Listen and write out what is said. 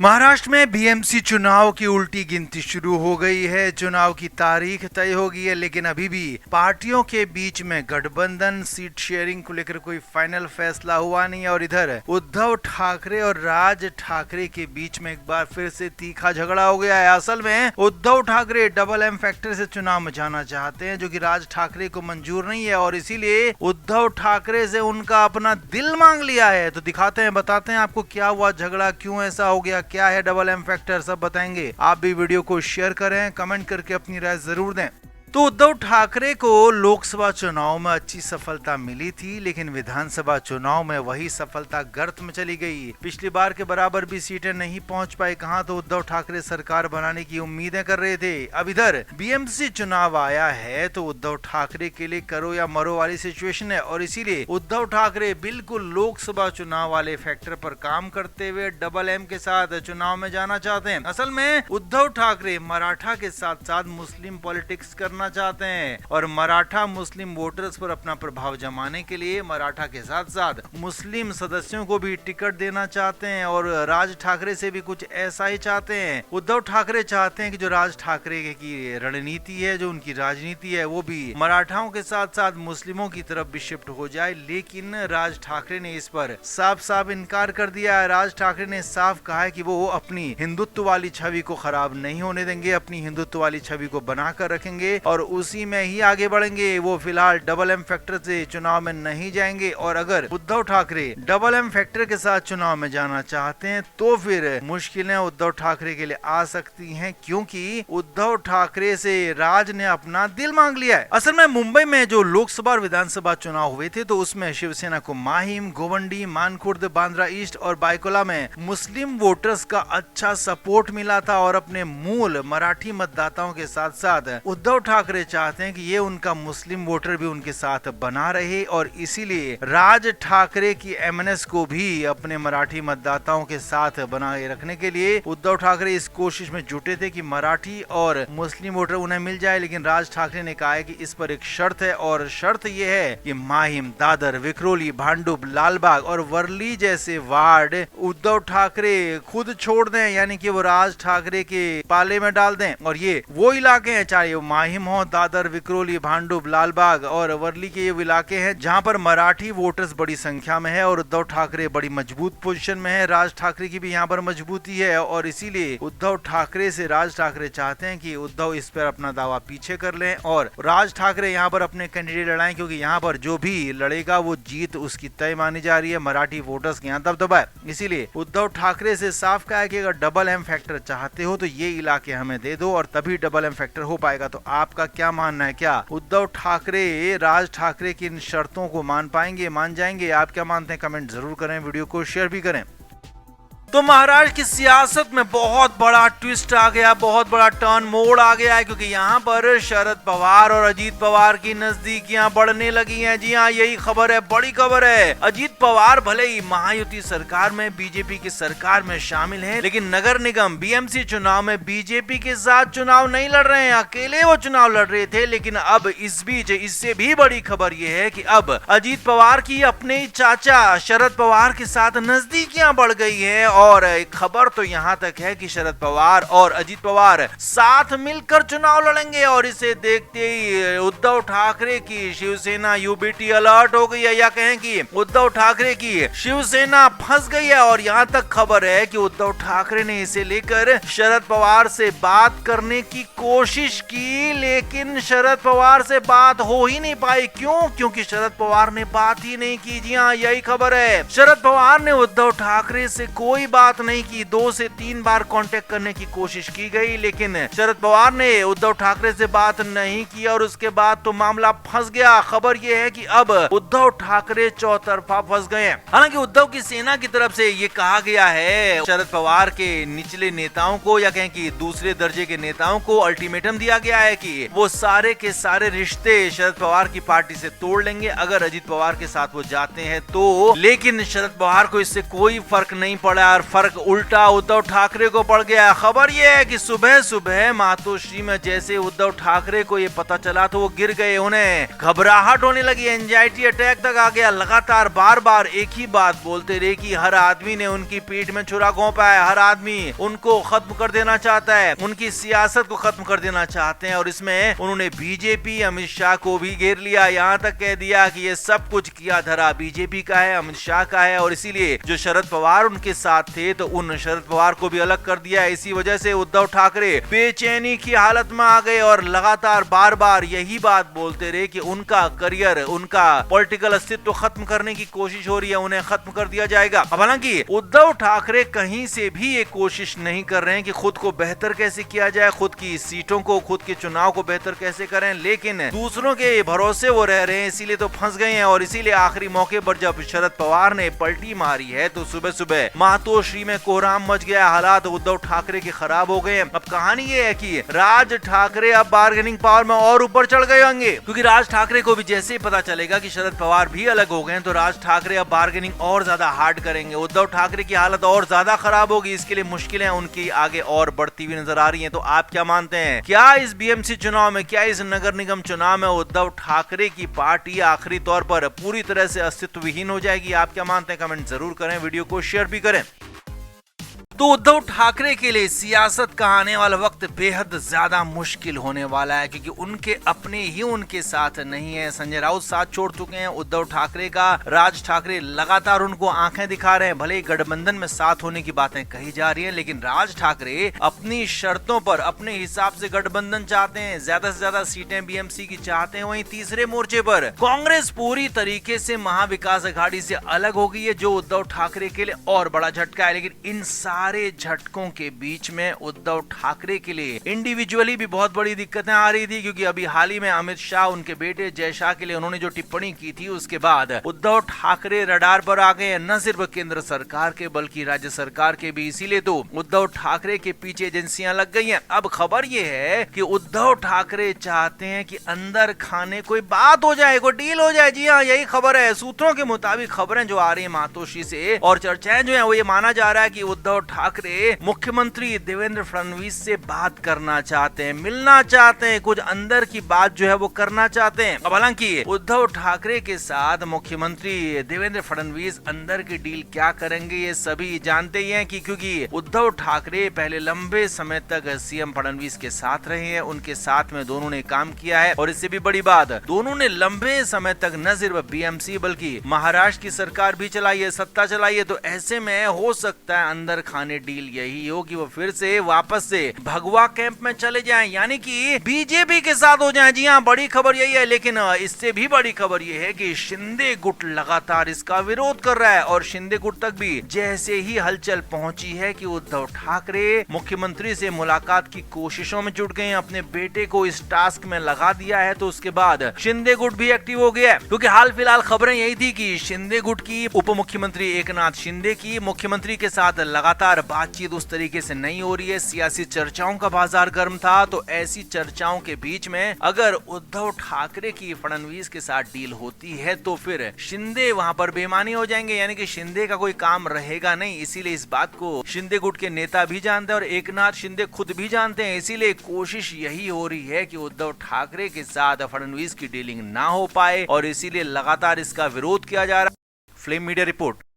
महाराष्ट्र में बीएमसी चुनाव की उल्टी गिनती शुरू हो गई है। चुनाव की तारीख तय हो गई है, लेकिन अभी भी पार्टियों के बीच में गठबंधन सीट शेयरिंग को लेकर कोई फाइनल फैसला हुआ नहीं है। और इधर उद्धव ठाकरे और राज ठाकरे के बीच में एक बार फिर से तीखा झगड़ा हो गया है। असल में Uddhav Thackeray double M factor से चुनाव में जाना चाहते हैं, जो कि राज ठाकरे को मंजूर नहीं है, और इसीलिए उद्धव ठाकरे से उनका अपना दिल मांग लिया है। तो दिखाते हैं, बताते हैं आपको क्या हुआ, झगड़ा क्यों ऐसा हो गया, क्या है डबल एम फैक्टर, सब बताएंगे। आप भी वीडियो को शेयर करें, कमेंट करके अपनी राय जरूर दें। तो उद्धव ठाकरे को लोकसभा चुनाव में अच्छी सफलता मिली थी, लेकिन विधानसभा चुनाव में वही सफलता गर्त में चली गई। पिछली बार के बराबर भी सीटें नहीं पहुंच पाई। कहां तो उद्धव ठाकरे सरकार बनाने की उम्मीदें कर रहे थे। अब इधर बीएमसी चुनाव आया है तो उद्धव ठाकरे के लिए करो या मरो वाली सिचुएशन है, और इसीलिए उद्धव ठाकरे बिल्कुल लोकसभा चुनाव वाले फैक्टर पर काम करते हुए डबल एम के साथ चुनाव में जाना चाहते हैं। असल में उद्धव ठाकरे मराठा के साथ साथ मुस्लिम पॉलिटिक्स करना चाहते हैं, और मराठा मुस्लिम वोटर्स पर अपना प्रभाव जमाने के लिए मराठा के साथ साथ मुस्लिम सदस्यों को भी टिकट देना चाहते हैं, और राज ठाकरे से भी कुछ ऐसा ही चाहते हैं। उद्धव ठाकरे चाहते हैं कि जो राज ठाकरे की रणनीति है, जो उनकी राजनीति है, वो भी मराठाओं के साथ साथ मुस्लिमों की तरफ भी शिफ्ट हो जाए। लेकिन राज ठाकरे ने इस पर साफ साफ इनकार कर दिया है। राज ठाकरे ने साफ कहा है कि वो अपनी हिंदुत्व वाली छवि को खराब नहीं होने देंगे, अपनी हिंदुत्व वाली छवि को बनाकर रखेंगे और उसी में ही आगे बढ़ेंगे। वो फिलहाल डबल एम फैक्टर से चुनाव में नहीं जाएंगे, और अगर Uddhav Thackeray double M factor के साथ चुनाव में जाना चाहते हैं तो फिर मुश्किलें उद्धव ठाकरे के लिए आ सकती हैं, क्योंकि उद्धव ठाकरे से राज ने अपना दिल मांग लिया है। असल में मुंबई में जो लोकसभा और विधानसभा चुनाव हुए थे, तो उसमें शिवसेना को माहिम, गोवंडी, मानखुर्द, बांद्रा ईस्ट और बायकुला में मुस्लिम वोटर्स का अच्छा सपोर्ट मिला था, और अपने मूल मराठी मतदाताओं के साथ साथ उद्धव ठाकरे चाहते हैं कि ये उनका मुस्लिम वोटर भी उनके साथ बना रहे, और इसीलिए राज ठाकरे की एमएनएस को भी अपने मराठी मतदाताओं के साथ बनाए रखने के लिए उद्धव ठाकरे इस कोशिश में जुटे थे कि मराठी और मुस्लिम वोटर उन्हें मिल जाए। लेकिन राज ठाकरे ने कहा है कि इस पर एक शर्त है, और शर्त ये है कि माहिम, दादर, विक्रोली, भांडुप, लालबाग और वर्ली जैसे वार्ड उद्धव ठाकरे खुद छोड़ दें, यानी कि वो राज ठाकरे के पाले में डाल दें। और ये वो इलाके हैं, चाहे वो माहिम हो, दादर, विक्रोली, भांडुप, लालबाग और वर्ली के ये इलाके हैं जहां पर मराठी वोटर्स बड़ी संख्या में है, और उद्धव ठाकरे बड़ी मजबूत पोजीशन में है। राज ठाकरे की भी यहां पर मजबूती है, और इसीलिए उद्धव ठाकरे से राज ठाकरे चाहते हैं कि उद्धव इस पर अपना दावा पीछे कर लें, और राज ठाकरे यहां पर अपने कैंडिडेट लड़ाएं, क्योंकि यहां पर जो भी लड़ेगा वो जीत उसकी तय मानी जा रही है। मराठी वोटर्स के यहाँ दबदबा है। इसीलिए उद्धव ठाकरे से साफ कहा है कि अगर डबल एम फैक्टर चाहते हो तो ये इलाके हमें दे दो, और तभी डबल एम फैक्टर हो पाएगा। तो आपका क्या मानना है? क्या उद्धव ठाकरे राज ठाकरे की इन शर्तों को मान पाएंगे, मान जाएंगे? आप क्या मानते हैं? कमेंट जरूर करें, वीडियो को शेयर भी करें। तो महाराष्ट्र की सियासत में बहुत बड़ा ट्विस्ट आ गया, बहुत बड़ा टर्न मोड़ आ गया है, क्योंकि यहाँ पर शरद पवार और अजीत पवार की नजदीकियां बढ़ने लगी हैं। जी हाँ, यही खबर है, बड़ी खबर है। अजीत पवार भले ही महायुति सरकार में, बीजेपी की सरकार में शामिल हैं, लेकिन नगर निगम बीएमसी चुनाव में बीजेपी के साथ चुनाव नहीं लड़ रहे हैं, अकेले वो चुनाव लड़ रहे थे। लेकिन अब इस बीच इससे भी बड़ी खबर ये है कि अब अजीत पवार की अपने चाचा शरद पवार के साथ नजदीकियां बढ़ गई है, और एक खबर तो यहां तक है कि शरद पवार और अजीत पवार साथ मिलकर चुनाव लड़ेंगे, और इसे देखते ही उद्धव ठाकरे की शिवसेना यूबीटी अलर्ट हो गई है, या कहें कि उद्धव ठाकरे की शिवसेना फंस गई है। और यहां तक खबर है कि उद्धव ठाकरे ने इसे लेकर शरद पवार से बात करने की कोशिश की, लेकिन शरद पवार से बात हो ही नहीं पाई। क्यों? क्योंकि शरद पवार ने बात ही नहीं की। जी हाँ, यही खबर है। शरद पवार ने उद्धव ठाकरे से कोई बात नहीं की। 2 से 3 बार कांटेक्ट करने की कोशिश की गई, लेकिन शरद पवार ने उद्धव ठाकरे से बात नहीं की, और उसके बाद तो मामला फंस गया। खबर यह है कि अब उद्धव ठाकरे चौतरफा फंस गए हैं। हालांकि उद्धव की सेना की तरफ से ये कहा गया है, शरद पवार के निचले नेताओं को, या कहें कि दूसरे दर्जे के नेताओं को अल्टीमेटम दिया गया है कि वो सारे के सारे रिश्ते शरद पवार की पार्टी से तोड़ लेंगे अगर अजीत पवार के साथ वो जाते हैं तो। लेकिन शरद पवार को इससे कोई फर्क नहीं पड़ा, और फर्क उल्टा उद्धव ठाकरे को पड़ गया। खबर यह है कि सुबह सुबह मातोश्री में जैसे उद्धव ठाकरे को ये पता चला तो वो गिर गए। गए, उन्हें घबराहट होने लगी, एंजाइटी अटैक तक आ गया। लगातार बार बार एक ही बात बोलते रहे कि हर आदमी ने उनकी पीठ में छुरा घोंपा है, हर आदमी उनको खत्म कर देना चाहता है, उनकी सियासत को खत्म कर देना चाहते हैं। और इसमें उन्होंने बीजेपी अमित शाह को भी घेर लिया, यहाँ तक कह दिया कि ये सब कुछ किया धरा बीजेपी का है, अमित शाह का है। और इसीलिए जो शरद पवार उनके साथ थे तो उन शरद पवार को भी अलग कर दिया। इसी वजह से उद्धव ठाकरे बेचैनी की हालत में आ गए और लगातार बार बार यही बात बोलते रहे कि उनका करियर, उनका पॉलिटिकल अस्तित्व खत्म करने की कोशिश हो रही है, उन्हें खत्म कर दिया जाएगा। अब हालांकि उद्धव ठाकरे कहीं से भी ये कोशिश नहीं कर रहे हैं कि खुद को बेहतर कैसे किया जाए, खुद की सीटों को, खुद के चुनाव को बेहतर कैसे करें, लेकिन दूसरों के भरोसे वो रह रहे हैं, इसीलिए तो फंस गए हैं। और इसीलिए आखिरी मौके पर जब शरद पवार ने पलटी मारी है तो सुबह सुबह मातोश्री में कोहराम मच गया, हालात उद्धव ठाकरे के खराब हो गए। अब कहानी ये है कि राज ठाकरे अब बार्गेनिंग पावर में और ऊपर चढ़ गए होंगे, क्योंकि राज ठाकरे को भी जैसे ही पता चलेगा कि शरद पवार भी अलग हो गए तो राज ठाकरे अब बार्गेनिंग और ज्यादा हार्ड करेंगे, उद्धव ठाकरे की हालत और ज्यादा खराब होगी। इसके लिए मुश्किलें उनकी आगे और बढ़ती हुई नजर आ रही हैं। तो आप क्या मानते हैं, क्या इस बीएमसी चुनाव में, क्या इस नगर निगम चुनाव में उद्धव ठाकरे की पार्टी आखिरी तौर पर पूरी तरह से अस्तित्व विहीन हो जाएगी? आप क्या मानते हैं, कमेंट जरूर करें, वीडियो को शेयर भी करें। तो उद्धव ठाकरे के लिए सियासत का आने वाला वक्त बेहद ज्यादा मुश्किल होने वाला है, क्योंकि उनके अपने ही उनके साथ नहीं है। संजय राउत साथ छोड़ चुके हैं उद्धव ठाकरे का, राज ठाकरे लगातार उनको आंखें दिखा रहे हैं। भले ही गठबंधन में साथ होने की बातें कही जा रही हैं, लेकिन राज ठाकरे अपनी शर्तों पर अपने हिसाब से गठबंधन चाहते हैं, ज्यादा से ज्यादा सीटें बीएमसी की चाहते हैं। वहीं तीसरे मोर्चे पर कांग्रेस पूरी तरीके से महाविकास अघाड़ी से अलग हो गई है, जो उद्धव ठाकरे के लिए और बड़ा झटका है। लेकिन इन सारे झटकों के बीच में उद्धव ठाकरे के लिए इंडिविजुअली भी बहुत बड़ी दिक्कतें आ रही थी, क्योंकि अभी हाल ही में अमित शाह, उनके बेटे जय शाह के लिए उन्होंने जो टिप्पणी की थी, उसके बाद उद्धव ठाकरे रडार पर आ गए, न सिर्फ केंद्र सरकार के बल्कि राज्य सरकार के भी। इसीलिए तो उद्धव ठाकरे के पीछे एजेंसियां लग गई हैं। अब खबर यह है कि उद्धव ठाकरे चाहते हैं कि अंदर खाने कोई बात हो जाए, कोई डील हो जाए। जी हाँ, यही खबर है। सूत्रों के मुताबिक खबरें जो आ रही है मातोश्री से और चर्चाएं जो है वो ये माना जा रहा है कि उद्धव ठाकरे मुख्यमंत्री देवेंद्र फडणवीस से बात करना चाहते हैं, मिलना चाहते हैं, कुछ अंदर की बात जो है वो करना चाहते हैं। अब हालांकि उद्धव ठाकरे के साथ मुख्यमंत्री देवेंद्र फडणवीस अंदर की डील क्या करेंगे ये सभी जानते ही हैं, कि क्योंकि उद्धव ठाकरे पहले लंबे समय तक सीएम फडणवीस के साथ रहे हैं, उनके साथ में दोनों ने काम किया है। और इससे भी बड़ी बात, दोनों ने लंबे समय तक न सिर्फ बीएमसी बल्कि महाराष्ट्र की सरकार भी चलाई है, सत्ता चलाई है। तो ऐसे में हो सकता है अंदर खाने डील यही हो कि वो फिर से वापस से भगवा कैंप में चले जाएं, यानी कि बीजेपी के साथ हो जाएं। जी हाँ, बड़ी खबर यही है। लेकिन इससे भी बड़ी खबर यह है कि शिंदे गुट लगातार इसका विरोध कर रहा है और शिंदे गुट तक भी जैसे ही हलचल पहुंची है कि उद्धव ठाकरे मुख्यमंत्री से मुलाकात की कोशिशों में जुट गए, अपने बेटे को इस टास्क में लगा दिया है, तो उसके बाद शिंदे गुट भी एक्टिव हो गया है। क्योंकि हाल फिलहाल खबरें यही थी कि शिंदे गुट की उप मुख्यमंत्री एकनाथ शिंदे की मुख्यमंत्री के साथ लगातार बातचीत उस तरीके से नहीं हो रही है, सियासी चर्चाओं का बाजार गर्म था। तो ऐसी चर्चाओं के बीच में अगर उद्धव ठाकरे की फडणवीस के साथ डील होती है तो फिर शिंदे वहां पर बेईमानी हो जाएंगे, यानी कि शिंदे का कोई काम रहेगा नहीं। इसीलिए इस बात को शिंदे गुट के नेता भी जानते हैं और एकनाथ शिंदे खुद भी जानते हैं। इसीलिए कोशिश यही हो रही है कि उद्धव ठाकरे के साथ फडणवीस की डीलिंग ना हो पाए और इसीलिए लगातार इसका विरोध किया जा रहा है। Flame media report.